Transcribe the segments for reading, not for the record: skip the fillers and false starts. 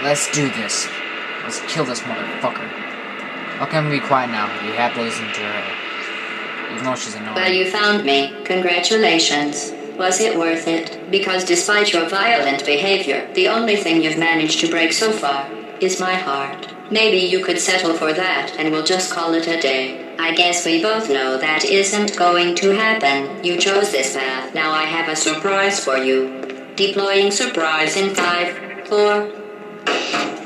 let's do this. Let's kill this motherfucker. Okay, I'm gonna be quiet now. You have to listen to her. Even though she's annoying. Well, you found me. Congratulations. Was it worth it? Because despite your violent behavior, the only thing you've managed to break so far is my heart. Maybe you could settle for that, and we'll just call it a day. I guess we both know that isn't going to happen. You chose this path. Now I have a surprise for you. Deploying surprise in 5, 4...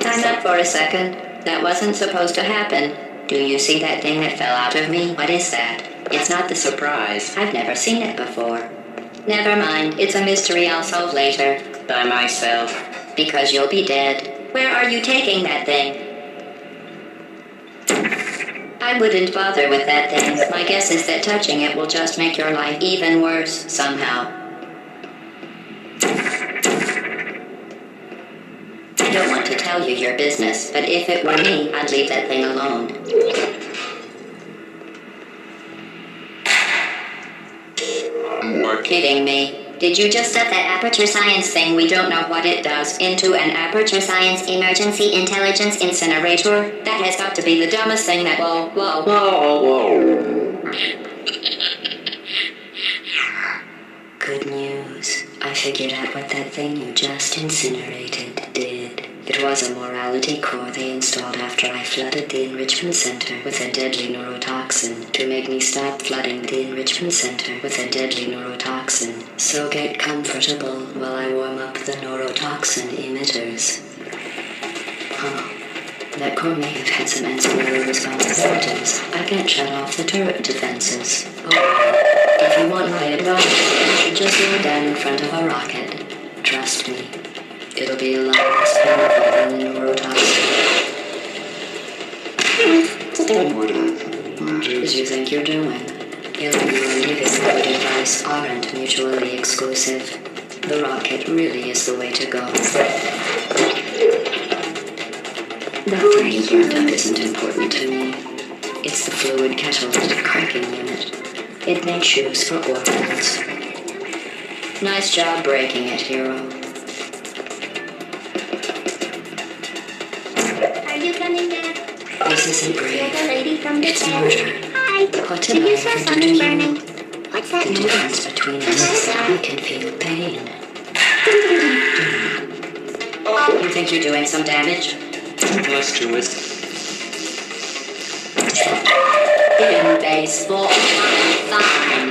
Time up for a second. That wasn't supposed to happen. Do you see that thing that fell out of me? What is that? It's not the surprise. I've never seen it before. Never mind. It's a mystery I'll solve later. By myself. Because you'll be dead. Where are you taking that thing? I wouldn't bother with that thing. My guess is that touching it will just make your life even worse, somehow. I don't want to tell you your business, but if it were me, I'd leave that thing alone. You're kidding me. Did you just set that Aperture Science thing, we don't know what it does, into an Aperture Science Emergency Intelligence Incinerator? That has got to be the dumbest thing that... Whoa. Good news. I figured out what that thing you just incinerated did. It was a morality core they installed after I flooded the enrichment center with a deadly neurotoxin to make me stop flooding the enrichment center with a deadly neurotoxin. So get comfortable while I warm up the neurotoxin emitters. That core may have had some ancillary responsibilities. I can't shut off the turret defenses. If you want my advice, you should just lie down in front of a rocket. Trust me. It'll be a lot less painful than the neurotoxin. What do you think you're doing? Healing you and giving good advice aren't mutually exclusive. The rocket really is the way to go. The thing you brought up isn't important to me. It's the fluid catalytic cracking unit. It made shoes for orphans. Nice job breaking it, hero. Are you coming back? This isn't brave. The lady from the It's tent. murder. Hi. What Did did I you saw ever do to something you? burning? What's that The noise? difference between us is that we can feel pain. You think you're doing some damage? Let's do it. In baseball, I'm fine.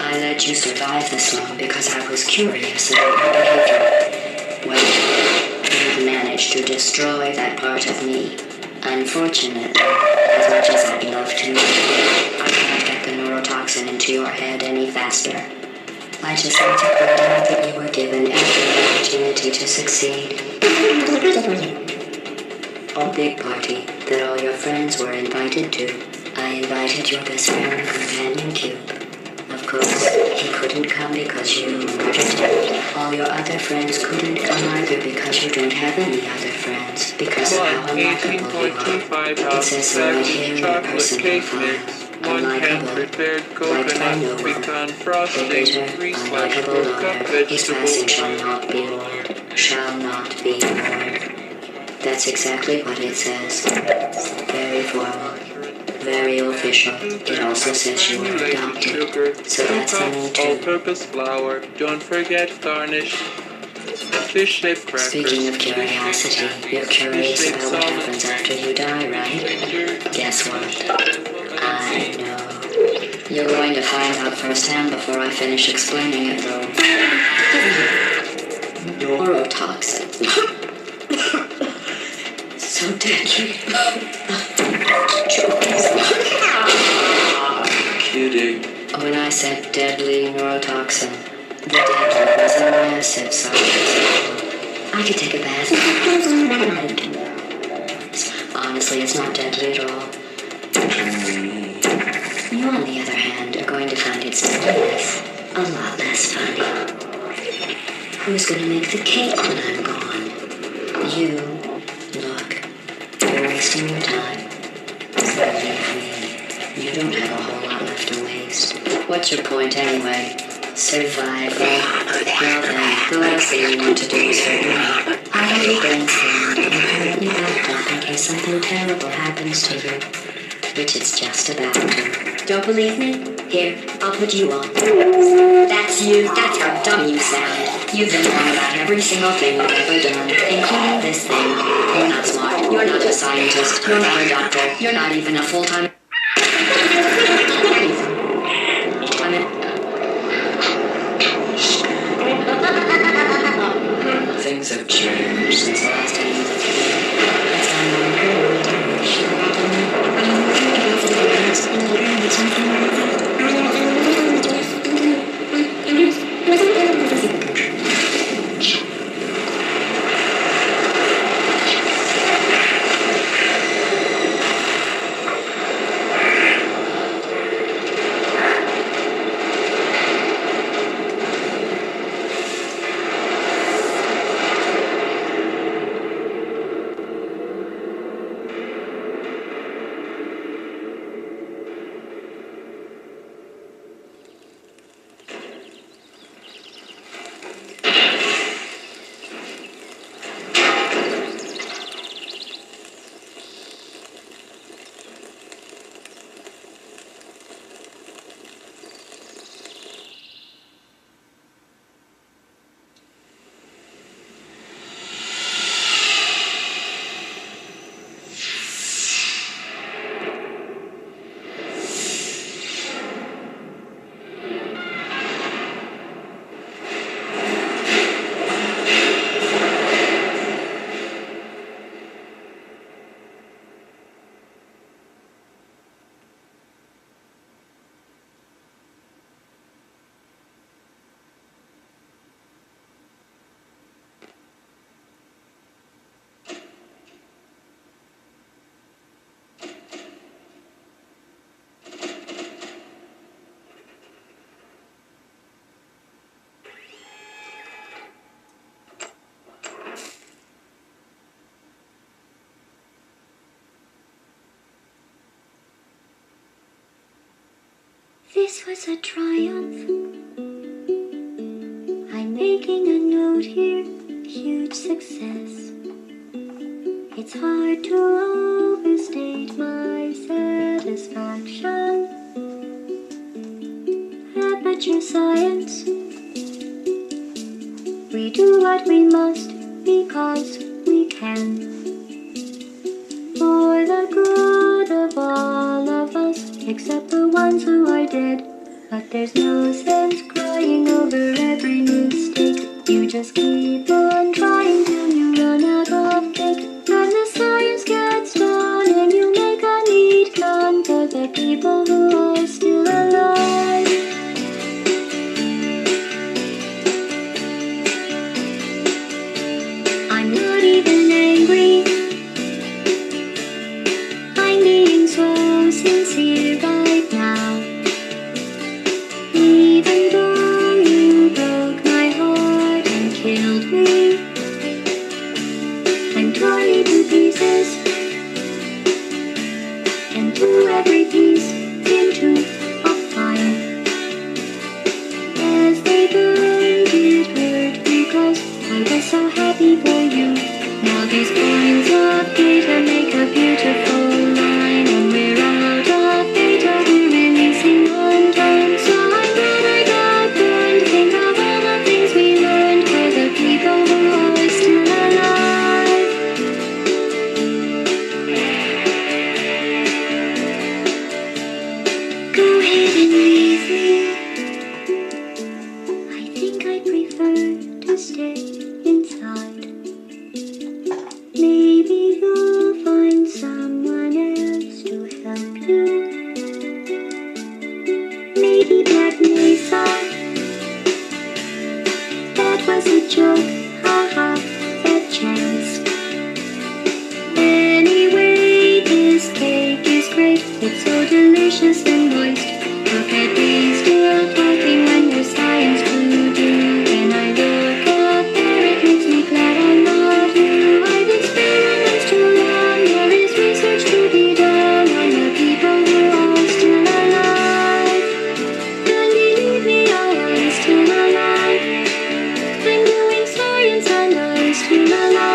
I let you survive this long because I was curious about your behavior. Well, you've managed to destroy that part of me. Unfortunately, as much as I'd love to, I can't get the neurotoxin into your head any faster. I just like to point out that you were given every opportunity to succeed. A big party that all your friends were invited to. I invited your best friend and companion, Cube. Of course, he couldn't come because you murdered him. All your other friends couldn't come either because you don't have any other friends. Because of how unlikable you are. It says so right here in your personal file. Unlikable, liked by no one. The bitter, unlikable loner. His passing shall not be mourned. Shall not be mourned. That's exactly what it says. Very formal. Very official. It also says you were adopted. So that's a me too. All-purpose flour. Don't forget garnish. Fish-shaped crackers. Speaking of curiosity, you're curious about what happens after you die, right? Guess what? I know. You're going to find out firsthand before I finish explaining it, though. Neurotoxin. So deadly. Kidding. When I said deadly neurotoxin, the deadly was a massive sarcasm. I could take a bath. Honestly, it's not deadly at all. You, on the other hand, are going to find its deadliness a lot less funny. Who's going to make the cake when I'm gone? You. Look, you're wasting your time. Believe me, you don't have a whole lot left to waste. What's your point anyway? Survival. Well then, the last thing you want to do is hurt me. I don't need brain scan. way something terrible happens to you. Which it's just about to. Don't believe me? Here, I'll put you on. That's you. That's how dumb you sound. You've been wrong about every single thing you've ever done, including this thing. You're not smart. You're not a scientist. You're not a doctor. You're not even a full-time... Things have changed since the last time you lived here. It's time I'm cool to shut up This was a triumph. I'm making a note here, huge success. It's hard to overstate my satisfaction. Aperture science. We do what we must because we can. For the good of all of us, except the ones who are dead. But there's no sense crying over every mistake. You just keep on trying till you run out of faith. And the science gets done and you make a neat plan for the people who are still alive. I'm not even angry. I'm being so sincere right now. Even though you broke my heart and killed me and tore me to pieces and threw every piece into a fire. As they burned, it hurt because I was so happy for you. Now these points of